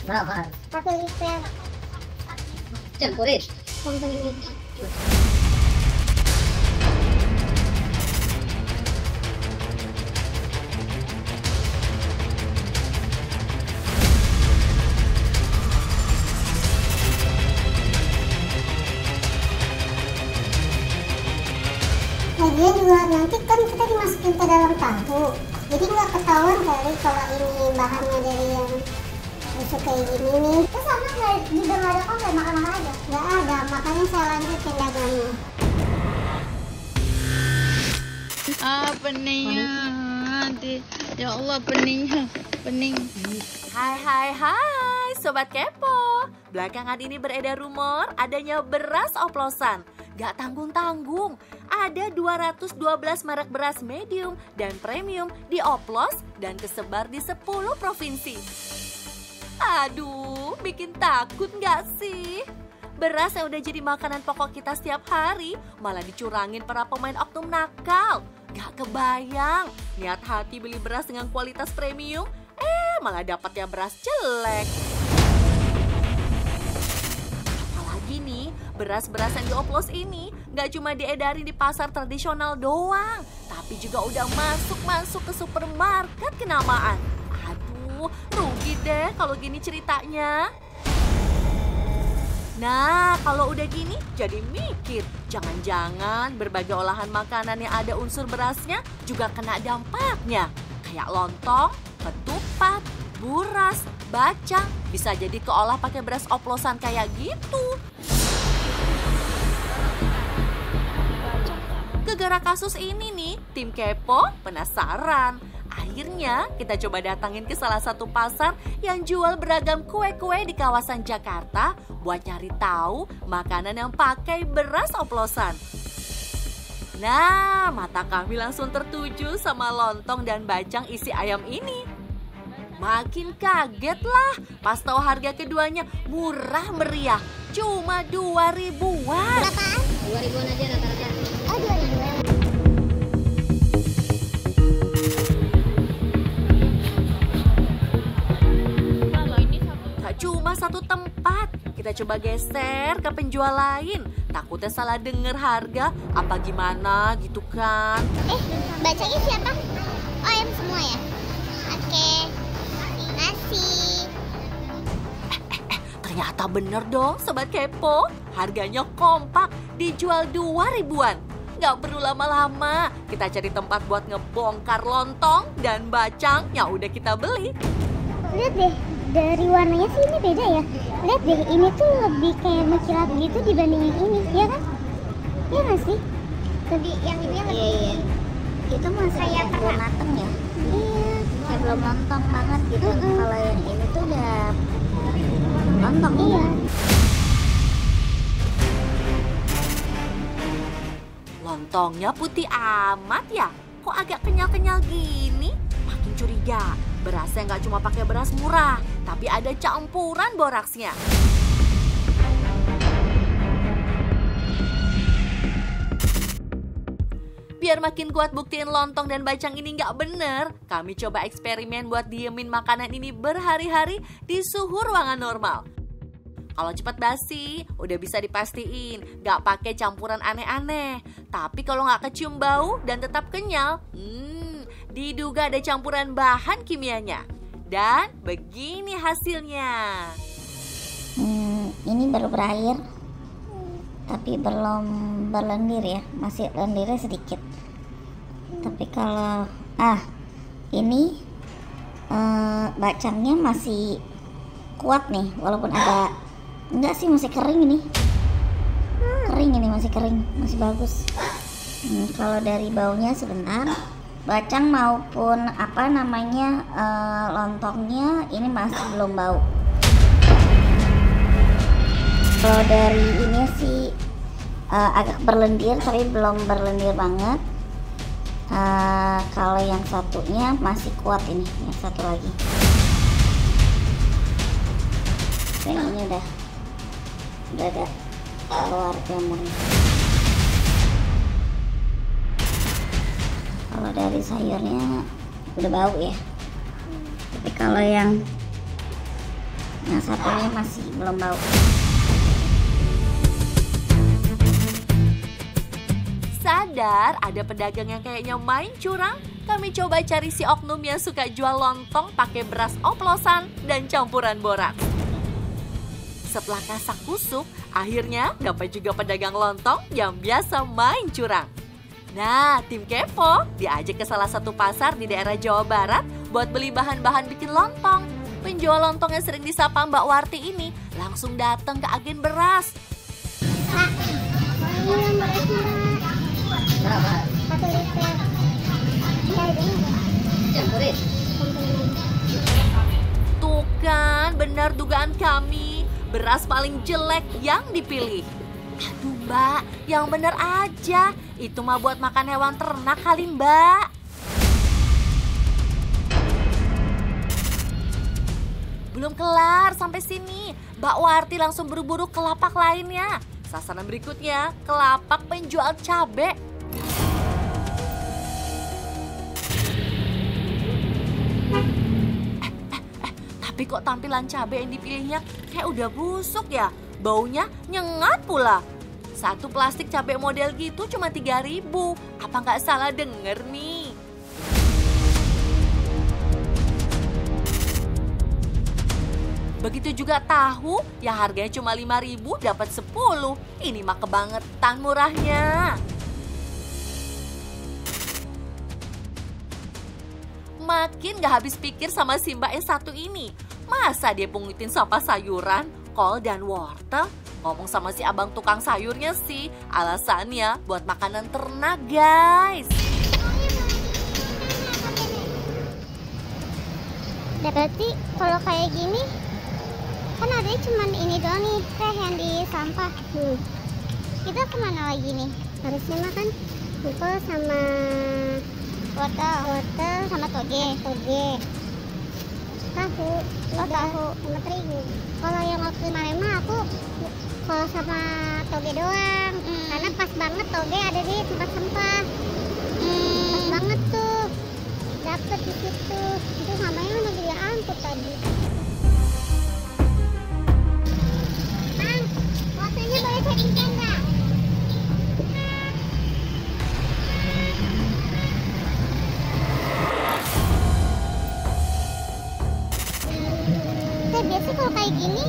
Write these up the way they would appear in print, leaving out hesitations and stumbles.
Berapa? Pakai liter. Campurin. Sampai ini. Lagian juga nanti kan kita dimasukin ke dalam tahu, jadi nggak ketahuan kali kalau ini bahannya dari yang busuk kayak gini nih. Terus sama juga nggak ada kok, kayak makan aja. Nggak ada, makanya saya lanjutin dagangnya. Peningnya, ya Allah peningnya, pening. Hai, Sobat Kepo. Belakangan ini beredar rumor adanya beras oplosan. Gak tanggung-tanggung, ada 212 merek beras medium dan premium dioplos dan kesebar di 10 provinsi. Aduh, bikin takut gak sih? Beras yang udah jadi makanan pokok kita setiap hari malah dicurangin para pemain oknum nakal. Gak kebayang, niat hati beli beras dengan kualitas premium, malah dapatnya beras jelek. Apalagi nih, beras-beras yang dioplos ini gak cuma diedarin di pasar tradisional doang, tapi juga udah masuk ke supermarket kenamaan. Aduh, rugi deh kalau gini ceritanya. Nah, kalau udah gini jadi mikir, jangan-jangan berbagai olahan makanan yang ada unsur berasnya juga kena dampaknya. Kayak lontong, ketupat, buras, bacang, bisa jadi keolah pakai beras oplosan kayak gitu. Gara-gara kasus ini nih, tim Kepo penasaran. Akhirnya kita coba datangin ke salah satu pasar yang jual beragam kue-kue di kawasan Jakarta buat nyari tahu makanan yang pakai beras oplosan. Nah, mata kami langsung tertuju sama lontong dan bacang isi ayam ini. Makin kaget lah pas tahu harga keduanya murah meriah, cuma 2.000-an. Berapaan? 2.000-an aja rata-rata. Oh, 2.000. Cuma satu tempat, kita coba geser ke penjual lain. Takutnya salah denger harga, apa gimana gitu kan. Bacanya siapa? Oh, ayam semua ya? Oke, nasi. Ternyata bener dong Sobat Kepo, harganya kompak, dijual 2.000-an. Gak perlu lama-lama, kita cari tempat buat ngebongkar lontong dan bacang yang udah kita beli. Lihat deh, dari warnanya sih ini beda ya. Lihat deh, ini tuh lebih kayak mengkilap gitu dibanding yang ini, ya kan? Iya nggak sih? Lebih yang ini yang lebih. Iya. Itu masih Kayak belum mateng ya. Iya. Kayak belum lontong banget gitu. Kalau yang ini tuh udah lontong. Iya. Lontongnya putih amat ya? Kok agak kenyal-kenyal gini? Makin curiga, berasnya nggak cuma pakai beras murah, tapi ada campuran boraksnya. Biar makin kuat buktiin lontong dan bacang ini nggak bener, kami coba eksperimen buat diemin makanan ini berhari-hari di suhu ruangan normal. Kalau cepat basi, udah bisa dipastiin nggak pakai campuran aneh-aneh. Tapi kalau nggak kecium bau dan tetap kenyal, diduga ada campuran bahan kimianya. Dan begini hasilnya. Ini baru berair, tapi belum berlendir ya, masih lendirnya sedikit. Tapi kalau ini bacangnya masih kuat nih, walaupun agak enggak sih, masih kering ini. Kering ini, masih kering, masih bagus. Kalau dari baunya sebentar, bacang maupun lontongnya ini masih belum bau. Kalau dari ini sih agak berlendir, tapi belum berlendir banget. Kalau yang satunya masih kuat ini, yang satu lagi. Yang ini udah ada keluar jamurnya. Kalau dari sayurnya udah bau ya. Tapi kalau yang Yang satunya masih belum bau. Sadar ada pedagang yang kayaknya main curang? Kami coba cari si oknum yang suka jual lontong pakai beras oplosan dan campuran boraks. Setelah kasak kusuk, akhirnya dapat juga pedagang lontong yang biasa main curang. Nah, tim Kepo diajak ke salah satu pasar di daerah Jawa Barat buat beli bahan-bahan bikin lontong. Penjual lontong yang sering disapa Mbak Warti ini langsung datang ke agen beras. Berapa? 1 liter. Campurin. Tuh kan, benar dugaan kami. Beras paling jelek yang dipilih. Aduh Mbak, yang bener aja. Itu mah buat makan hewan ternak kali Mbak. Belum kelar sampai sini. Mbak Warti langsung buru-buru ke lapak lainnya. Sasaran berikutnya ke lapak penjual cabe. Tapi kok tampilan cabai yang dipilihnya kayak udah busuk ya? Baunya nyengat pula. Satu plastik cabai model gitu cuma 3.000. Apa nggak salah denger nih? Begitu juga tahu yang harganya cuma 5.000 dapat 10. Ini mah kebangetan murahnya. Makin gak habis pikir sama si Mbak yang satu ini. Masa dia pungutin sampah sayuran, kol dan wortel? Ngomong sama si abang tukang sayurnya sih, alasannya buat makanan ternak guys. Berarti kalau kayak gini, kan adanya cuman ini doang nih, teh yang di sampah. Kita kemana lagi nih? Harusnya makan kol sama wortel sama toge. Tahu sama terigu. Kalau yang waktu kemarin mah aku kol sama toge doang. Karena pas banget toge ada di tempat sampah. Pas banget tuh. Dapet di situ. Itu namanya udah dia angkut tadi. Bang, fotonya boleh saya pinjam nggak? Biasanya kalau kayak gini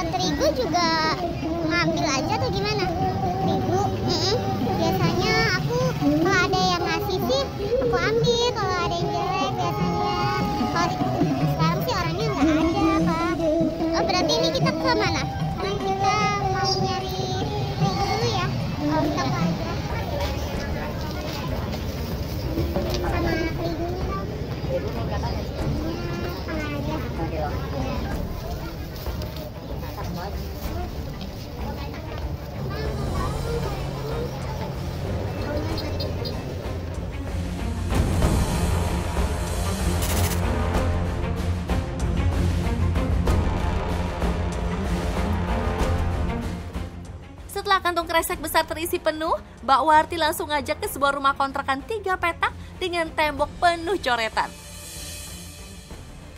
terigu juga ngambil aja atau gimana? Terigu? Biasanya aku kalau ada yang ngasih sih aku ambil, kalau ada yang jelek biasanya. Kalau sekarang sih orangnya nggak ada Pak. Oh berarti ini kita ke mana? Sekarang kita mau nyari terigu dulu ya. Oh kita ke aja. Sama terigunya dong. Setelah kantong kresek besar terisi penuh, Mbak Warti langsung ngajak ke sebuah rumah kontrakan 3 petak dengan tembok penuh coretan.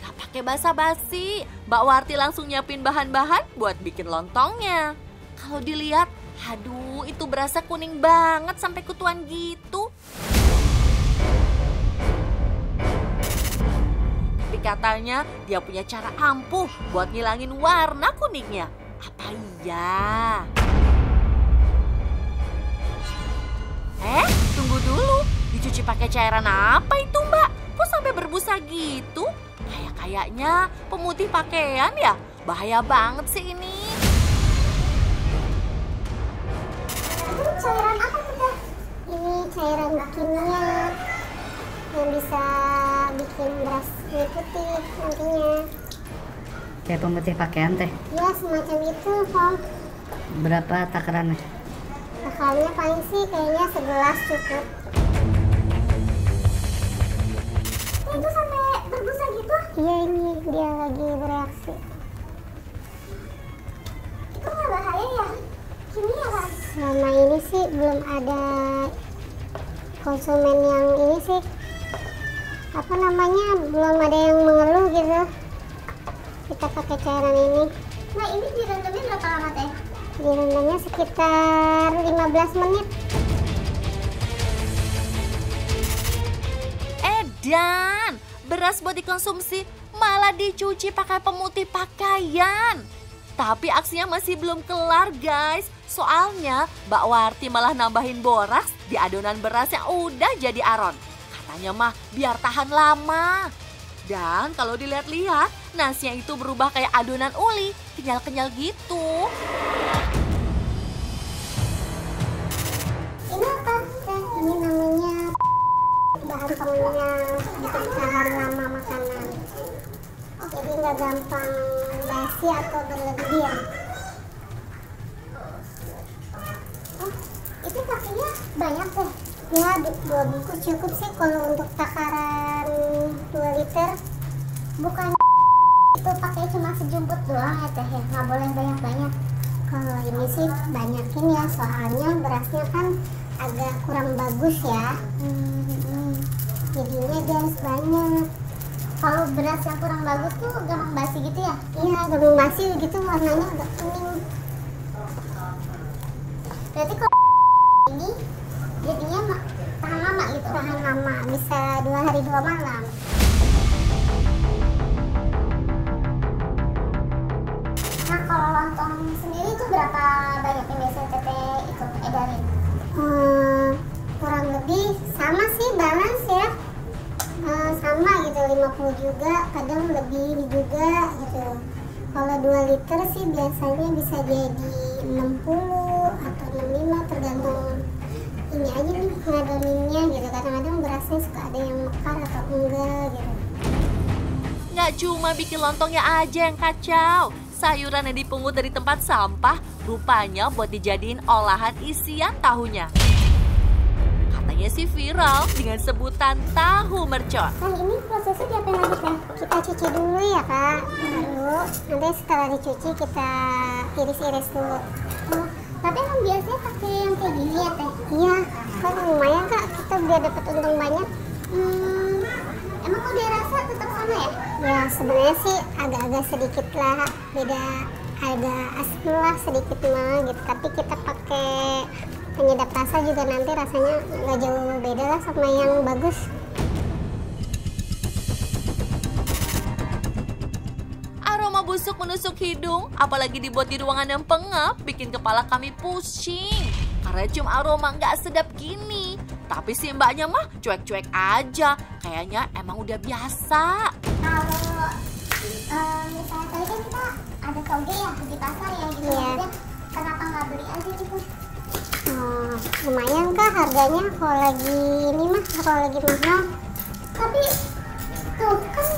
Gak pakai basa-basi, Mbak Warti langsung nyiapin bahan-bahan buat bikin lontongnya. Kalau dilihat, aduh itu berasa kuning banget sampai kutuan gitu. Tapi katanya dia punya cara ampuh buat ngilangin warna kuningnya. Apa iya? Tunggu dulu. Dicuci pakai cairan apa itu Mbak? Kok sampai berbusa gitu? Kayaknya pemutih pakaian ya? Bahaya banget sih ini. Ini cairan apa tuh? Ini cairan kimia yang bisa bikin beras putih nantinya. Kayak pemutih pakaian teh. Ya semacam itu kok. Berapa takarannya? Takarannya paling sih kayaknya segelas cukup. Itu sampai berbusa gitu? Iya ini dia lagi bereaksi. Itu nggak bahaya ya? Kimia kan? Selama ini sih belum ada konsumen yang ini sih. Apa namanya? Belum ada yang mengeluh gitu. Kita pakai cairan ini. Nah, ini direndamnya berapa lama teh? Direndamnya sekitar 15 menit. Dan beras buat dikonsumsi malah dicuci pakai pemutih pakaian. Tapi aksinya masih belum kelar guys. Soalnya Mbak Warti malah nambahin boraks di adonan beras yang udah jadi aron. Katanya mah biar tahan lama. Dan kalau dilihat-lihat nasinya itu berubah kayak adonan uli, kenyal-kenyal gitu. Ini apa? Ini namanya bahan pengunyah bisa tahan lama makanan. Jadi nggak gampang basi atau berlebihan. Oh, itu pastinya banyak deh. Ya, 2 bungkus cukup sih kalau untuk takaran 2 liter. Bukan itu pakai cuma sejumput doang ya teh ya, nggak boleh banyak-banyak. Kalau ini sih banyakin ya, soalnya berasnya kan agak kurang bagus ya. Jadinya dia harus banyak. Kalau beras yang kurang bagus tuh gampang basi gitu ya? Iya, gampang basi gitu, warnanya agak kuning. Berarti kalau ini jadinya tahan lama gitu? Tahan lama, bisa 2 hari 2 malam. Nah, kalau lontong sendiri itu berapa banyak yang biasanya teteh itu edarin? Kurang lebih sama sih, balance ya. Sama gitu, 50 juga, kadang lebih juga gitu. Kalau 2 liter sih biasanya bisa jadi 60 atau 65, tergantung ini aja nih ngadoninnya gitu. Kadang-kadang berasnya suka ada yang mekar atau enggak gitu. Nggak cuma bikin lontongnya aja yang kacau, sayuran yang dipungut dari tempat sampah rupanya buat dijadiin olahan isian tahunya. Katanya sih viral dengan sebutan tahu mercon. Kan ini prosesnya diapain lagi Kak? Kita cuci dulu ya Kak. Baru nanti setelah dicuci kita iris-iris dulu. Oh, tapi emang biasanya pakai yang kayak gini ya Teh? Iya, kan lumayan Kak, kita biar dapat untung banyak. Emang kalau dia rasa tetap sama ya? Ya sebenarnya sih agak-agak sedikit lah beda, agak asam lah sedikit mah gitu. Tapi kita pakai penyedap rasa juga nanti rasanya nggak jauh beda lah sama yang bagus. Aroma busuk menusuk hidung, apalagi dibuat di ruangan yang pengap, bikin kepala kami pusing. Karena cium aroma nggak sedap gini. Tapi si mbaknya mah cuek-cuek aja, kayaknya emang udah biasa. Kalau misalnya tadi kan kita ada toge ya di pasar ya gitu ya. Kenapa nggak beli aja gitu? Lumayan Kak harganya kalau lagi ini mah, kalau lagi mahal. Tapi tuh kan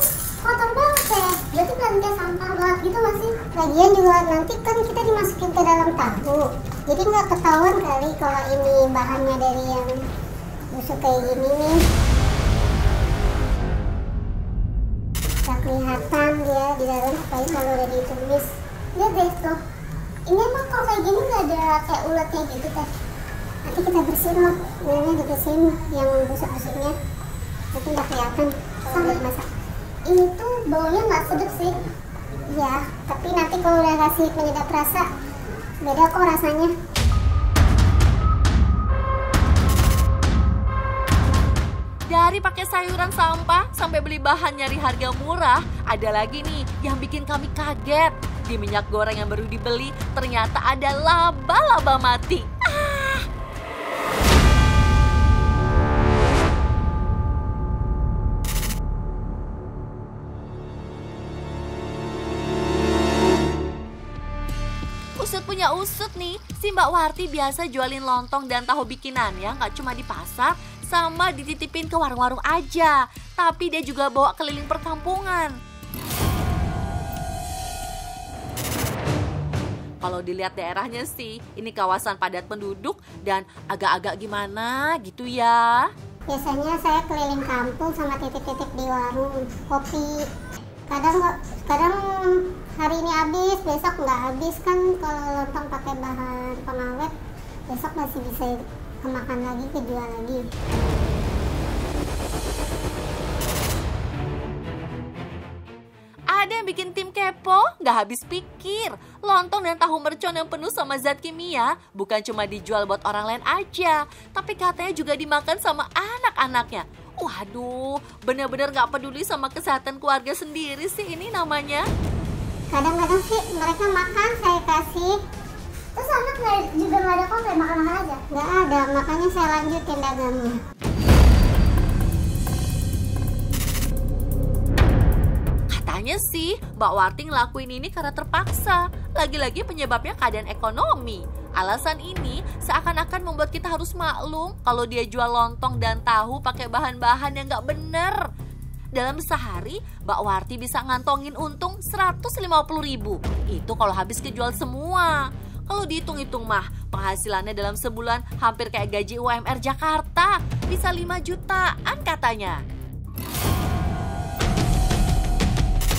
kotor banget ya. Berarti belanja sampah banget gitu masih. Lagian juga nanti kan kita dimasukin ke dalam tahu. Jadi nggak ketahuan kali kalau ini bahannya dari yang busuk kayak gini nih. Nggak kelihatan dia di dalam, apalagi kalau udah ditumis. Lihat deh tuh. Ini emang kalau kayak gini nggak ada kayak ulatnya gitu Teh. Nanti kita bersihin loh, ini dibersihin yang busuk-busuknya. Nanti nggak kelihatan sampai masak. Ini tuh baunya nggak sedap sih. Iya, tapi nanti kalau udah kasih penyedap rasa, beda kok rasanya. Dari pakai sayuran sampah sampai beli bahan nyari harga murah, ada lagi nih yang bikin kami kaget. Di minyak goreng yang baru dibeli, ternyata ada laba-laba mati. Usut punya usut nih, si Mbak Warti biasa jualin lontong dan tahu bikinannya nggak cuma di pasar, sama dititipin ke warung-warung aja. Tapi dia juga bawa keliling perkampungan. Kalau dilihat daerahnya sih, ini kawasan padat penduduk dan agak-agak gimana gitu ya. Biasanya saya keliling kampung sama titip-titip di warung kopi. Kadang hari ini habis, besok nggak habis kan. Kalau lontong pakai bahan pengawet, besok masih bisa kemakan lagi, kejual lagi. Ada yang bikin tim kepo? Nggak habis pikir. Lontong dan tahu mercon yang penuh sama zat kimia bukan cuma dijual buat orang lain aja, tapi katanya juga dimakan sama anak-anaknya. Waduh, bener-bener nggak peduli sama kesehatan keluarga sendiri sih ini namanya. Kadang-kadang sih mereka makan saya kasih, terus anak juga nggak ada komplain, makan aja. Nggak ada, makanya saya lanjutin dagangnya. Katanya sih Mbak Warti ngelakuin ini karena terpaksa. Lagi-lagi penyebabnya keadaan ekonomi. Alasan ini seakan-akan membuat kita harus maklum kalau dia jual lontong dan tahu pakai bahan-bahan yang nggak bener. Dalam sehari Mbak Warti bisa ngantongin untung 150.000. Itu kalau habis kejual semua. Kalau dihitung-hitung mah penghasilannya dalam sebulan hampir kayak gaji UMR Jakarta. Bisa 5 jutaan katanya.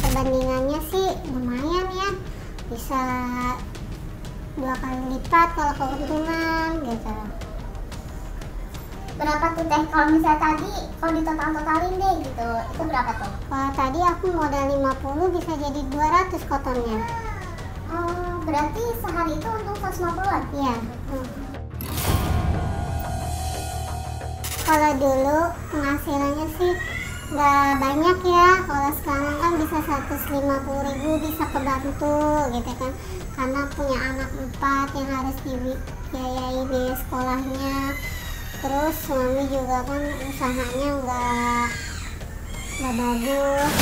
Perbandingannya sih lumayan ya, bisa 2 kali lipat kalau keuntungan gitu. Berapa tuh teh kalau misalnya tadi kalau ditotal-totalin deh gitu, itu berapa tuh? Kalau tadi aku modal 50 bisa jadi 200 kotornya. Oh, berarti sehari itu untung 150-an? Iya. Kalau dulu penghasilannya sih nggak banyak ya, kalau sekarang kan bisa 150.000 bisa kebantu gitu kan, karena punya anak 4 yang harus dibiayai biaya sekolahnya, terus suami juga kan usahanya nggak bagus.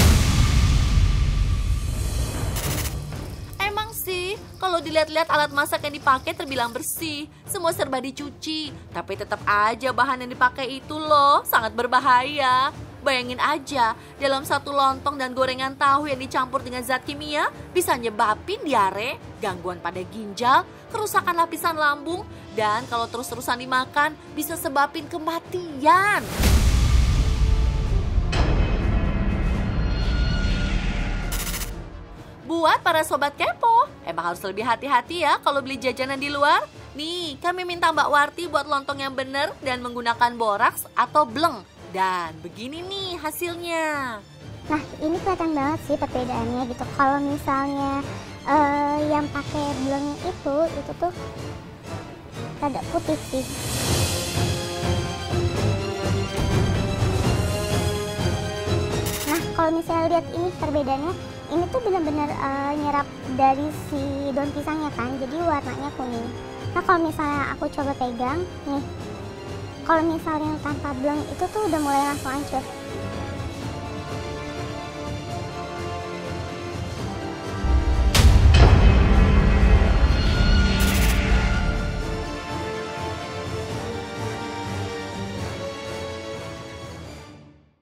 Emang sih, kalau dilihat-lihat alat masak yang dipakai terbilang bersih, semua serba dicuci, tapi tetap aja bahan yang dipakai itu loh sangat berbahaya. Bayangin aja, dalam satu lontong dan gorengan tahu yang dicampur dengan zat kimia bisa nyebabin diare, gangguan pada ginjal, kerusakan lapisan lambung, dan kalau terus-terusan dimakan bisa sebabin kematian. Buat para sobat kepo, emang harus lebih hati-hati ya kalau beli jajanan di luar. Nih, kami minta Mbak Warti buat lontong yang bener dan menggunakan boraks atau bleng. Dan begini nih hasilnya. Nah, ini kelihatan banget sih perbedaannya gitu. Kalau misalnya yang pakai bleng itu tuh rada putih sih. Nah, kalau misalnya lihat ini perbedaannya, ini tuh benar-benar nyerap dari si daun pisangnya kan, jadi warnanya kuning. Nah, kalau misalnya aku coba pegang nih, kalau misalnya tanpa bleng itu tuh udah mulai langsung hancur.